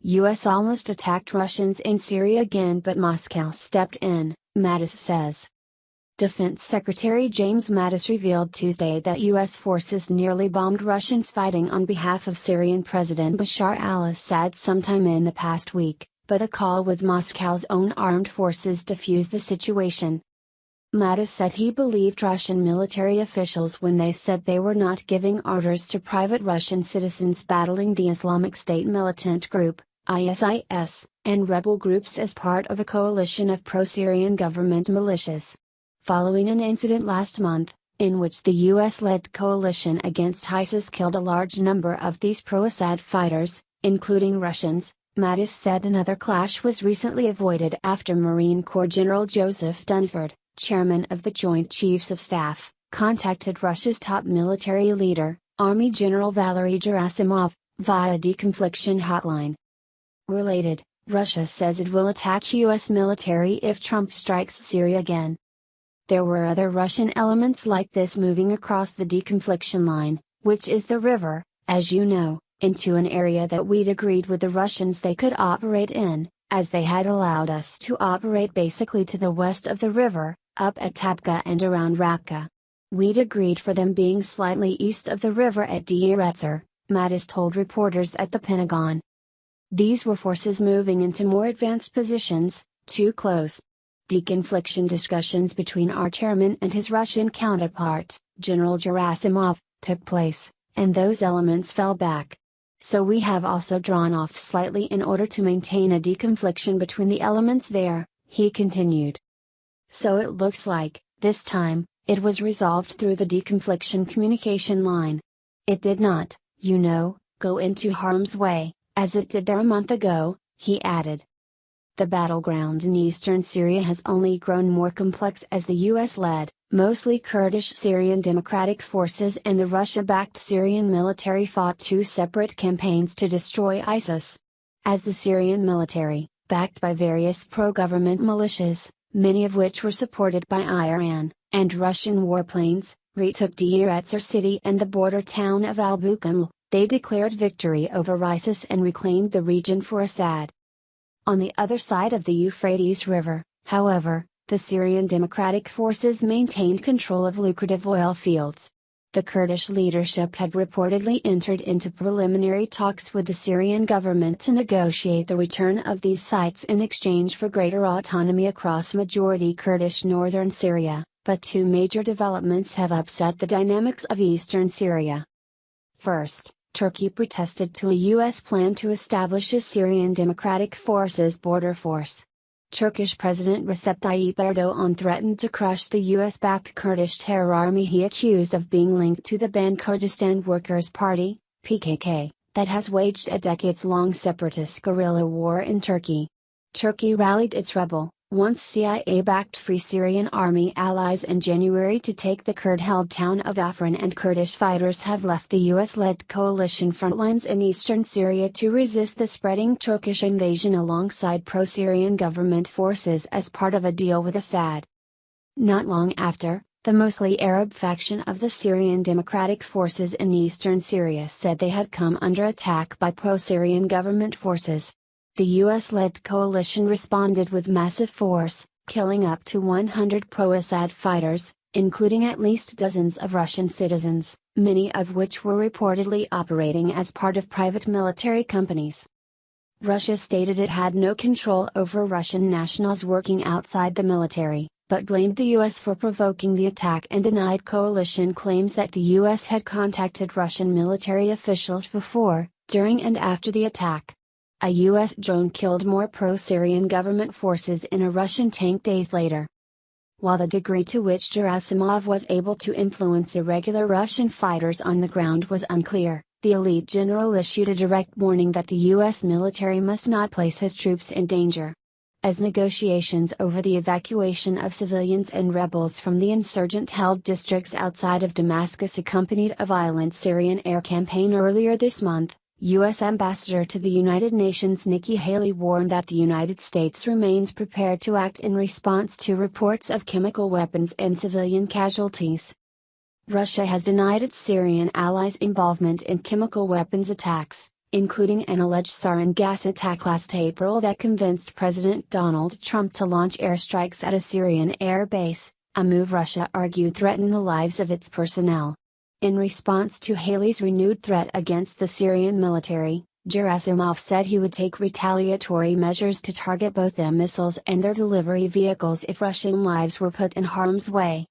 U.S. almost attacked Russians in Syria again, but Moscow stepped in, Mattis says. Defense Secretary James Mattis revealed Tuesday that U.S. forces nearly bombed Russians fighting on behalf of Syrian President Bashar al-Assad sometime in the past week, but a call with Moscow's own armed forces defused the situation. Mattis said he believed Russian military officials when they said they were not giving orders to private Russian citizens battling the Islamic State militant group, ISIS, and rebel groups as part of a coalition of pro-Syrian government militias. Following an incident last month, in which the US-led coalition against ISIS killed a large number of these pro-Assad fighters, including Russians, Mattis said another clash was recently avoided after Marine Corps General Joseph Dunford, chairman of the Joint Chiefs of Staff, contacted Russia's top military leader, Army General Valery Gerasimov, via deconfliction hotline. Related, Russia says it will attack US military if Trump strikes Syria again. There were other Russian elements like this moving across the deconfliction line, which is the river, as you know, into an area that we'd agreed with the Russians they could operate in, as they had allowed us to operate basically to the west of the river, up at Tabqa and around Raqqa. We'd agreed for them being slightly east of the river at Deir Ezzor, Mattis told reporters at the Pentagon. These were forces moving into more advanced positions, too close. Deconfliction discussions between our chairman and his Russian counterpart, General Gerasimov, took place, and those elements fell back. So we have also drawn off slightly in order to maintain a deconfliction between the elements there, he continued. So it looks like, this time, it was resolved through the deconfliction communication line. It did not, you know, go into harm's way, as it did there a month ago, he added. The battleground in eastern Syria has only grown more complex as the US-led, mostly Kurdish Syrian Democratic Forces and the Russia-backed Syrian military fought two separate campaigns to destroy ISIS. As the Syrian military, backed by various pro-government militias, many of which were supported by Iran, and Russian warplanes, retook Deir Ezzor city and the border town of al-Buqamal, they declared victory over ISIS and reclaimed the region for Assad. On the other side of the Euphrates River, however, the Syrian Democratic Forces maintained control of lucrative oil fields. The Kurdish leadership had reportedly entered into preliminary talks with the Syrian government to negotiate the return of these sites in exchange for greater autonomy across majority Kurdish northern Syria, but two major developments have upset the dynamics of eastern Syria. First, Turkey protested to a U.S. plan to establish a Syrian Democratic Forces border force. Turkish President Recep Tayyip Erdogan threatened to crush the U.S.-backed Kurdish terror army he accused of being linked to the banned Kurdistan Workers' Party, PKK, that has waged a decades-long separatist guerrilla war in Turkey. Turkey rallied its rebel, once CIA-backed Free Syrian Army allies in January to take the Kurd-held town of Afrin, and Kurdish fighters have left the US-led coalition frontlines in eastern Syria to resist the spreading Turkish invasion alongside pro-Syrian government forces as part of a deal with Assad. Not long after, the mostly Arab faction of the Syrian Democratic Forces in eastern Syria said they had come under attack by pro-Syrian government forces. The US-led coalition responded with massive force, killing up to 100 pro-Assad fighters, including at least dozens of Russian citizens, many of which were reportedly operating as part of private military companies. Russia stated it had no control over Russian nationals working outside the military, but blamed the US for provoking the attack and denied coalition claims that the US had contacted Russian military officials before, during and after the attack. A U.S. drone killed more pro-Syrian government forces in a Russian tank days later. While the degree to which Gerasimov was able to influence irregular Russian fighters on the ground was unclear, the elite general issued a direct warning that the U.S. military must not place his troops in danger. As negotiations over the evacuation of civilians and rebels from the insurgent-held districts outside of Damascus accompanied a violent Syrian air campaign earlier this month, U.S. Ambassador to the United Nations Nikki Haley warned that the United States remains prepared to act in response to reports of chemical weapons and civilian casualties. Russia has denied its Syrian allies' involvement in chemical weapons attacks, including an alleged sarin gas attack last April that convinced President Donald Trump to launch airstrikes at a Syrian air base, a move Russia argued threatened the lives of its personnel. In response to Haley's renewed threat against the Syrian military, Gerasimov said he would take retaliatory measures to target both their missiles and their delivery vehicles if Russian lives were put in harm's way.